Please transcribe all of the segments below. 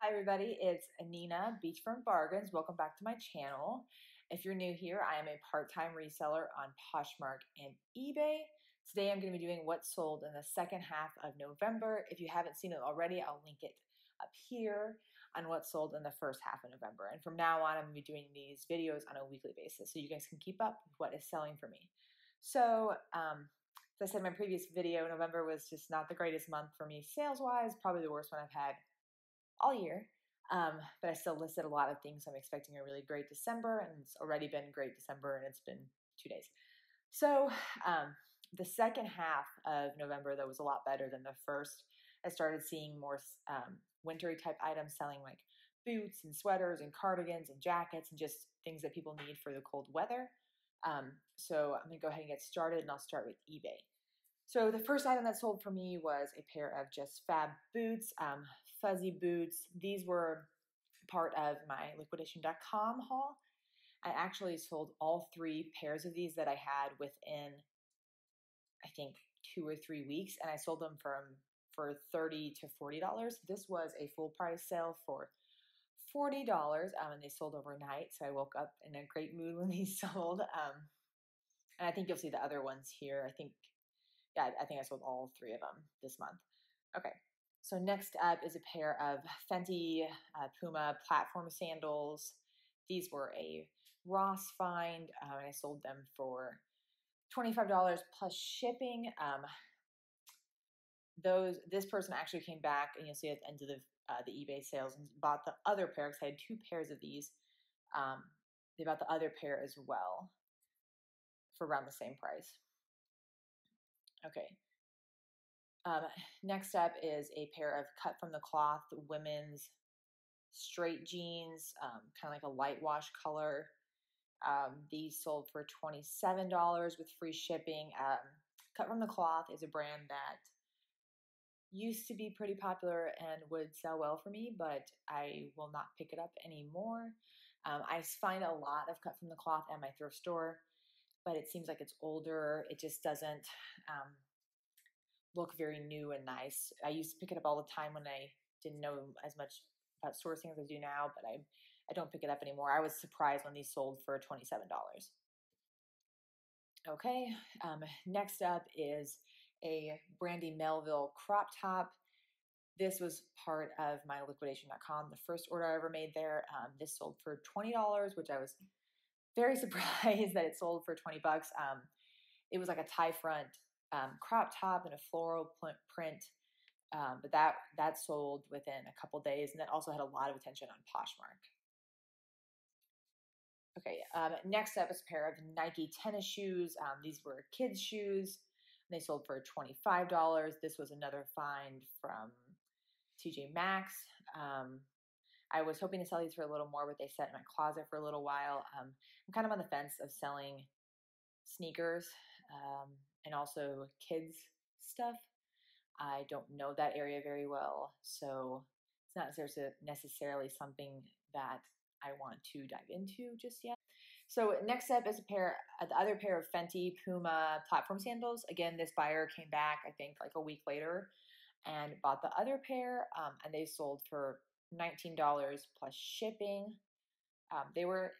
Hi everybody, it's Nina, Beachfront Bargains. Welcome back to my channel. If you're new here, I am a part-time reseller on Poshmark and eBay. Today I'm going to be doing what's sold in the second half of November. If you haven't seen it already, I'll link it up here on what's sold in the first half of November. And from now on, I'm going to be doing these videos on a weekly basis so you guys can keep up with what is selling for me. So, as I said in my previous video, November was just not the greatest month for me sales-wise, probably the worst one I've had all year. But I still listed a lot of things. I'm expecting a really great December, and it's already been great December, and it's been 2 days. So the second half of November, though, was a lot better than the first. I started seeing more wintry type items selling, like boots and sweaters and cardigans and jackets and just things that people need for the cold weather. So I'm going to go ahead and get started, and I'll start with eBay. So the first item that sold for me was a pair of Just Fab boots, fuzzy boots. These were part of my liquidation.com haul. I actually sold all 3 pairs of these that I had within, I think, 2 or 3 weeks, and I sold them for $30 to $40. This was a full price sale for $40, and they sold overnight, so I woke up in a great mood when these sold. And I think you'll see the other ones here. I think I sold all 3 of them this month. Okay, so next up is a pair of Fenty Puma platform sandals. These were a Ross find, and I sold them for $25 plus shipping. This person actually came back, and you'll see at the end of the eBay sales, and bought the other pair because I had 2 pairs of these. They bought the other pair as well for around the same price. Okay. Next up is a pair of cut from the cloth women's straight jeans, kind of like a light wash color. These sold for $27 with free shipping. Cut from the Cloth is a brand that used to be pretty popular and would sell well for me, but I will not pick it up anymore. I find a lot of Cut from the Cloth at my thrift store, but it seems like it's older. It just doesn't look very new and nice. I used to pick it up all the time when I didn't know as much about sourcing as I do now, but I don't pick it up anymore. I was surprised when these sold for $27. Okay, next up is a Brandy Melville crop top. This was part of my liquidation.com, the first order I ever made there. This sold for $20, which I was very surprised that it sold for 20 bucks. It was like a tie front crop top and a floral print, but that sold within a couple days, and that also had a lot of attention on Poshmark. Okay, next up is a pair of Nike tennis shoes. These were kids' shoes. They sold for $25. This was another find from TJ Maxx. I was hoping to sell these for a little more, but they sat in my closet for a little while. I'm kind of on the fence of selling sneakers and also kids stuff. I don't know that area very well, so it's not necessarily something that I want to dive into just yet. So next up is the other pair of Fenty Puma platform sandals. Again, this buyer came back, I think, like a week later and bought the other pair, and they sold for $19 plus shipping. They were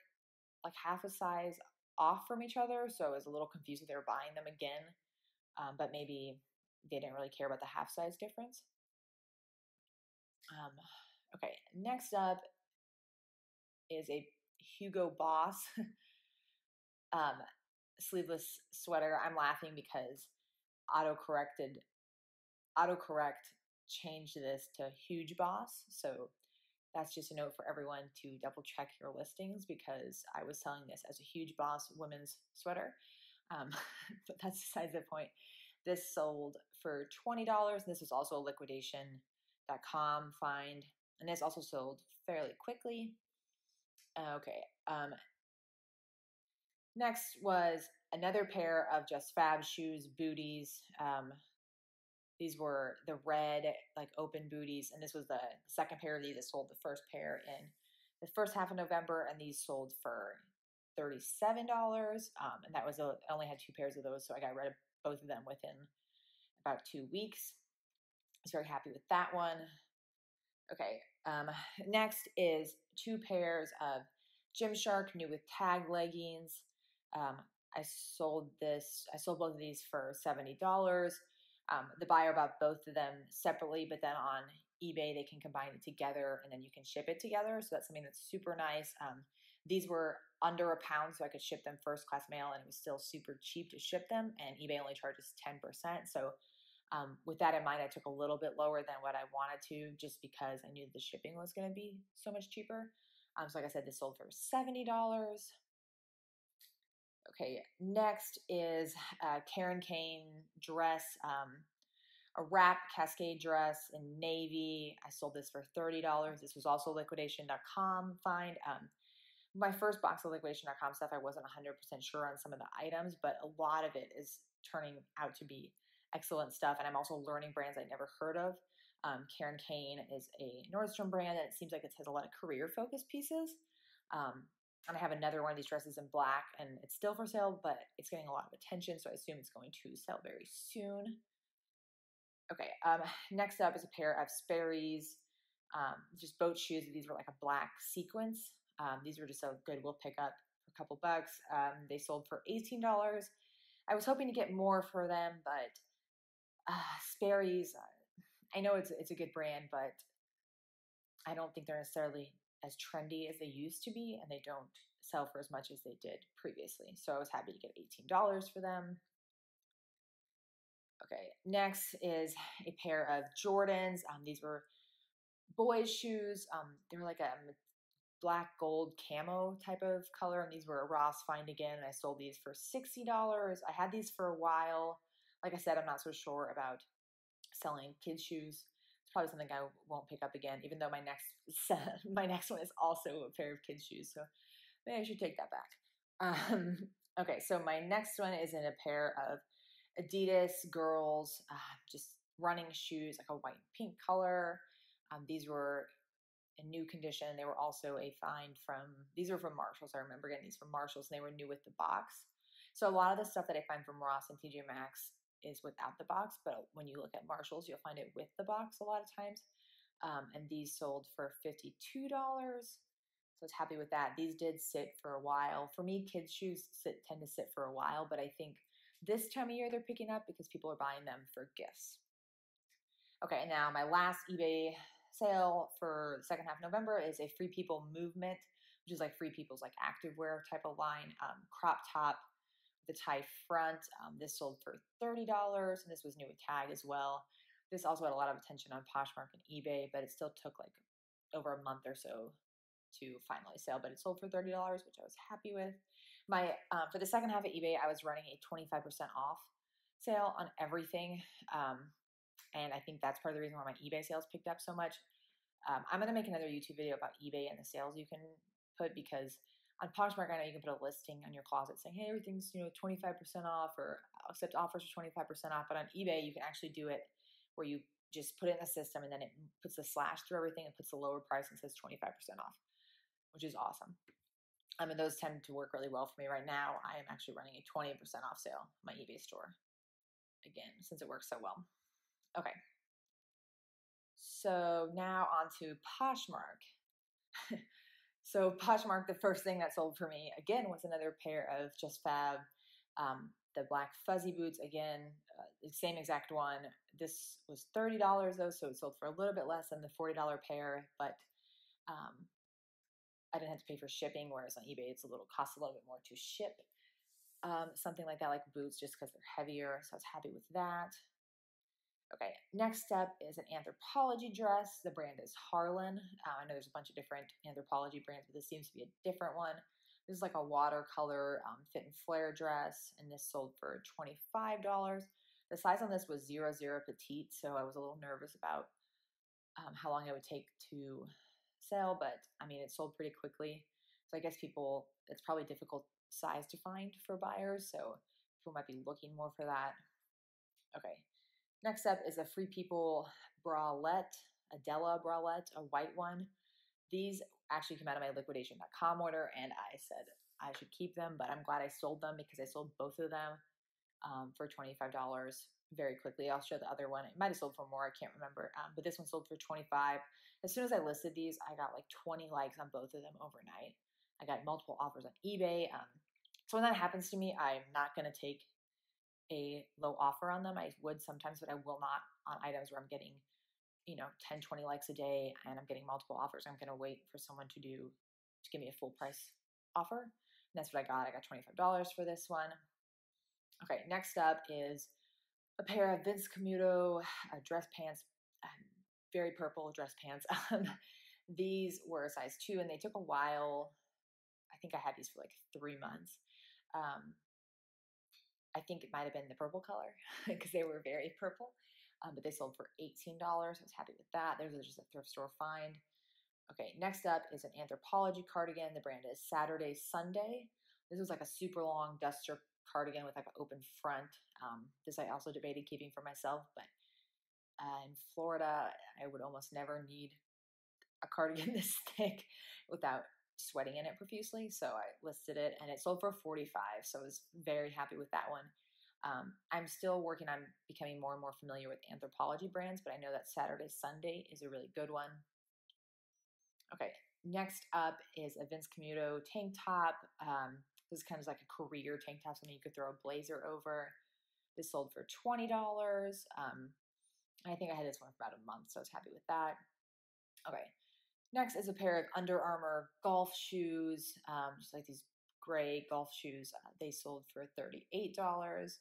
like half a size off from each other, so I was a little confused if they were buying them again, but maybe they didn't really care about the half size difference. Okay, next up is a Hugo Boss sleeveless sweater. I'm laughing because autocorrect changed this to Huge Boss. So that's just a note for everyone to double check your listings, because I was selling this as a Huge Boss women's sweater. But that's besides the point. This sold for $20. This was also a liquidation.com find. And this also sold fairly quickly. Okay. Next was another pair of Just Fab shoes, booties. These were the red, like open booties, and this was the second pair of these that sold the first pair in the first half of November, and these sold for $37. And that was I only had 2 pairs of those, so I got rid of both of them within about 2 weeks. I was very happy with that one. Okay, next is 2 pairs of Shark Nude with Tag Leggings. I sold both of these for $70. The buyer bought both of them separately, but then on eBay they can combine it together and then you can ship it together. So that's something that's super nice. These were under £1, so I could ship them first class mail, and it was still super cheap to ship them. And eBay only charges 10%. So with that in mind, I took a little bit lower than what I wanted to, just because I knew the shipping was going to be so much cheaper. So like I said, this sold for $70. Okay, next is a Karen Kane dress, a wrap cascade dress in navy. I sold this for $30. This was also liquidation.com find. My first box of liquidation.com stuff, I wasn't 100% sure on some of the items, but a lot of it is turning out to be excellent stuff. And I'm also learning brands I never heard of. Karen Kane is a Nordstrom brand, and it seems like it has a lot of career-focused pieces. And I have another one of these dresses in black, and it's still for sale, but it's getting a lot of attention, so I assume it's going to sell very soon. Okay, next up is a pair of Sperrys, just boat shoes. These were like a black sequence. These were just a Goodwill pickup for a couple bucks. They sold for $18. I was hoping to get more for them, but Sperrys, I know it's a good brand, but I don't think they're necessarily as trendy as they used to be, and they don't sell for as much as they did previously. So I was happy to get $18 for them. Okay, next is a pair of Jordans. These were boys' shoes. They were like a black gold camo type of color, and these were a Ross find again, and I sold these for $60. I had these for a while. Like I said, I'm not so sure about selling kids' shoes. It's probably something I won't pick up again, even though my next one is also a pair of kids' shoes, so maybe I should take that back. Okay, so my next one is in a pair of Adidas girls, just running shoes, like a white and pink color. These were in new condition. They were also a find these were from Marshalls. I remember getting these from Marshalls, and they were new with the box. So a lot of the stuff that I find from Ross and TJ Maxx is without the box, but when you look at Marshalls, you'll find it with the box a lot of times. And these sold for $52. So I was happy with that. These did sit for a while. For me, kids' shoes tend to sit for a while, but I think this time of year they're picking up because people are buying them for gifts. Okay, now my last eBay sale for the second half of November is a Free People movement, which is like Free People's like activewear type of line, crop top with a tie front. This sold for $30, and this was new with tag as well. This also had a lot of attention on Poshmark and eBay, but it still took like over a month or so to finally sell, but it sold for $30, which I was happy with. For the second half of eBay, I was running a 25% off sale on everything. And I think that's part of the reason why my eBay sales picked up so much. I'm going to make another YouTube video about eBay and the sales you can put, because on Poshmark, I know you can put a listing on your closet saying, hey, everything's 25% off, or accept offers for 25% off. But on eBay, you can actually do it where you just put it in the system, and then it puts a slash through everything and puts the lower price and says 25% off, which is awesome. And those tend to work really well for me right now. I am actually running a 20% off sale on my eBay store, again, since it works so well. Okay. So now on to Poshmark. So Poshmark, the first thing that sold for me, again, was another pair of Just Fab, the black fuzzy boots, again, the same exact one. This was $30 though, so it sold for a little bit less than the $40 pair, but I didn't have to pay for shipping, whereas on eBay costs a little bit more to ship something like that, like boots, just because they're heavier. So I was happy with that. Okay, next up is an Anthropology dress. The brand is Harlan. I know there's a bunch of different Anthropology brands, but this seems to be a different one. This is like a watercolor fit and flare dress, and this sold for $25. The size on this was 00 petite, so I was a little nervous about how long it would take to sell, but I mean, it sold pretty quickly. So I guess it's probably difficult size to find for buyers, so people might be looking more for that. Okay. Next up is a Free People bralette, a Della bralette, a white one. These actually came out of my liquidation.com order, and I said I should keep them, but I'm glad I sold them because I sold both of them for $25. very quickly. I'll show the other one. It might have sold for more. I can't remember. But this one sold for 25. As soon as I listed these, I got like 20 likes on both of them overnight. I got multiple offers on eBay. So when that happens to me, I'm not going to take a low offer on them. I would sometimes, but I will not on items where I'm getting, 10, 20 likes a day and I'm getting multiple offers. I'm going to wait for someone to give me a full price offer. And that's what I got. I got $25 for this one. Okay, next up is a pair of Vince Camuto dress pants, very purple dress pants. These were a size 2 and they took a while. I think I had these for like 3 months. I think it might have been the purple color because they were very purple, but they sold for $18. I was happy with that. Those are just a thrift store find. Okay, next up is an Anthropology cardigan. The brand is Saturday Sunday. This was like a super long duster cardigan with like an open front. This I also debated keeping for myself, but in Florida, I would almost never need a cardigan this thick without sweating in it profusely. So I listed it and it sold for 45. So I was very happy with that one. I'm still working on becoming more and more familiar with Anthropology brands, but I know that Saturday Sunday is a really good one. Okay, next up is a Vince Camuto tank top. This is kind of like a career tank top, something you could throw a blazer over. This sold for $20. I think I had this one for about a month, so I was happy with that. Okay, next is a pair of Under Armour golf shoes, just like these gray golf shoes. They sold for $38.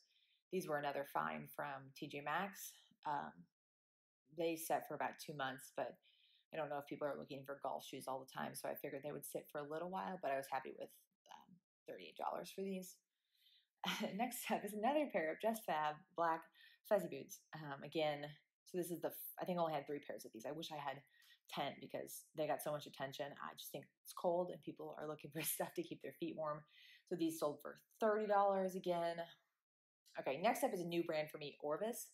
These were another find from TJ Maxx. They set for about 2 months, but I don't know if people are looking for golf shoes all the time, so I figured they would sit for a little while, but I was happy with $38 for these. Next up is another pair of Just Fab black fuzzy boots. Again, so this is I think I only had 3 pairs of these. I wish I had 10 because they got so much attention. I just think it's cold and people are looking for stuff to keep their feet warm. So these sold for $30 again. Okay, next up is a new brand for me, Orvis.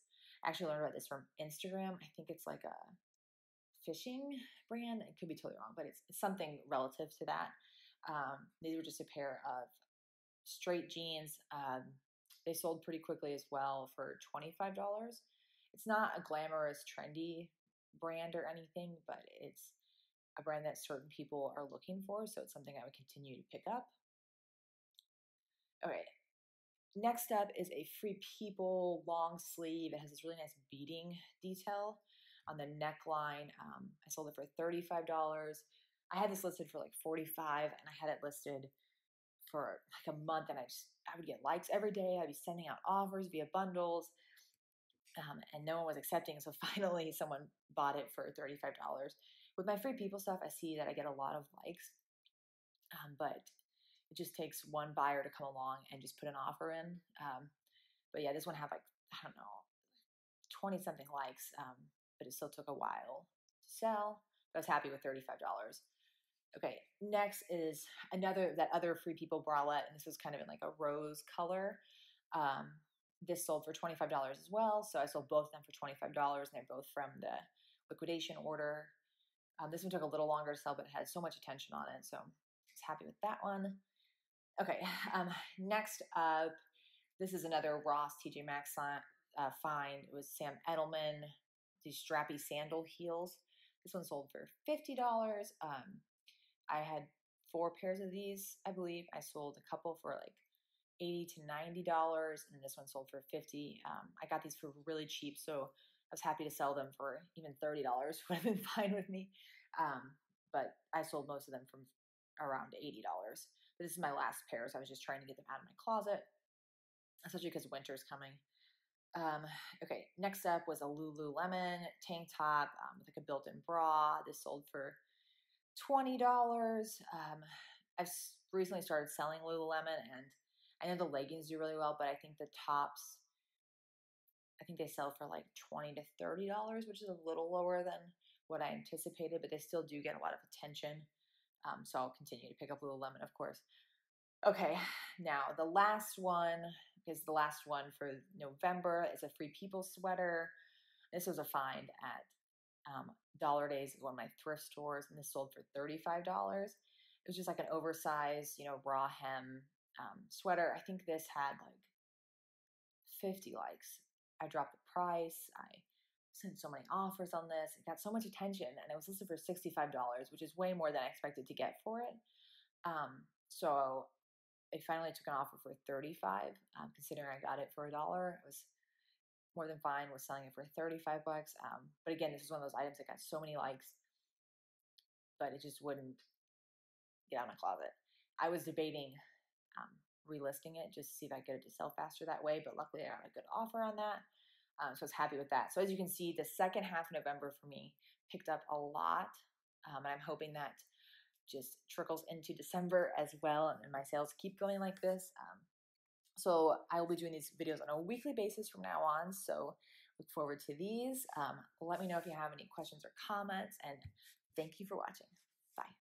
I actually learned about this from Instagram. I think it's like a fishing brand. It could be totally wrong, but it's something relative to that. These were just a pair of straight jeans. They sold pretty quickly as well for $25. It's not a glamorous, trendy brand or anything, but it's a brand that certain people are looking for, so it's something I would continue to pick up. Okay, next up is a Free People long sleeve. It has this really nice beading detail on the neckline. I sold it for $35. I had this listed for like $45, and I had it listed for like a month, and I would get likes every day. I'd be sending out offers via bundles, and no one was accepting. So finally, someone bought it for $35. With my Free People stuff, I see that I get a lot of likes, but it just takes one buyer to come along and just put an offer in. But yeah, this one had like, I don't know, 20 something likes, but it still took a while to sell. But I was happy with $35. Okay, next is that other Free People bralette, and this was kind of in like a rose color. This sold for $25 as well, so I sold both of them for $25, and they're both from the liquidation order. This one took a little longer to sell, but it had so much attention on it, so I was happy with that one. Okay, next up, this is another Ross TJ Maxx find. It was Sam Edelman, these strappy sandal heels. This one sold for $50. I had 4 pairs of these, I believe. I sold a couple for like $80 to $90, and this one sold for $50. I got these for really cheap, so I was happy to sell them for even $30. Would have been fine with me. But I sold most of them from around $80. But this is my last pair, so I was just trying to get them out of my closet, especially because winter's coming. Okay, next up was a Lululemon tank top with like a built-in bra. This sold for $20. I've recently started selling Lululemon, and I know the leggings do really well, but I think the tops, I think they sell for like $20 to $30, which is a little lower than what I anticipated, but they still do get a lot of attention. So I'll continue to pick up Lululemon, of course. Okay, now the last one is the last one for November. It's a Free People sweater. This was a find at Dollar Days, one of my thrift stores, and this sold for $35. It was just like an oversized, raw hem sweater. I think this had like 50 likes. I dropped the price. I sent so many offers on this. It got so much attention, and it was listed for $65, which is way more than I expected to get for it. So I finally took an offer for $35. Considering I got it for $1, it was more than fine. Was selling it for $35. But again, this is one of those items that got so many likes, but it just wouldn't get out of my closet. I was debating relisting it just to see if I could get it to sell faster that way, but luckily I got a good offer on that. So I was happy with that. So as you can see, the second half of November for me picked up a lot, and I'm hoping that just trickles into December as well, and my sales keep going like this. So I will be doing these videos on a weekly basis from now on, so look forward to these. Let me know if you have any questions or comments, and thank you for watching. Bye.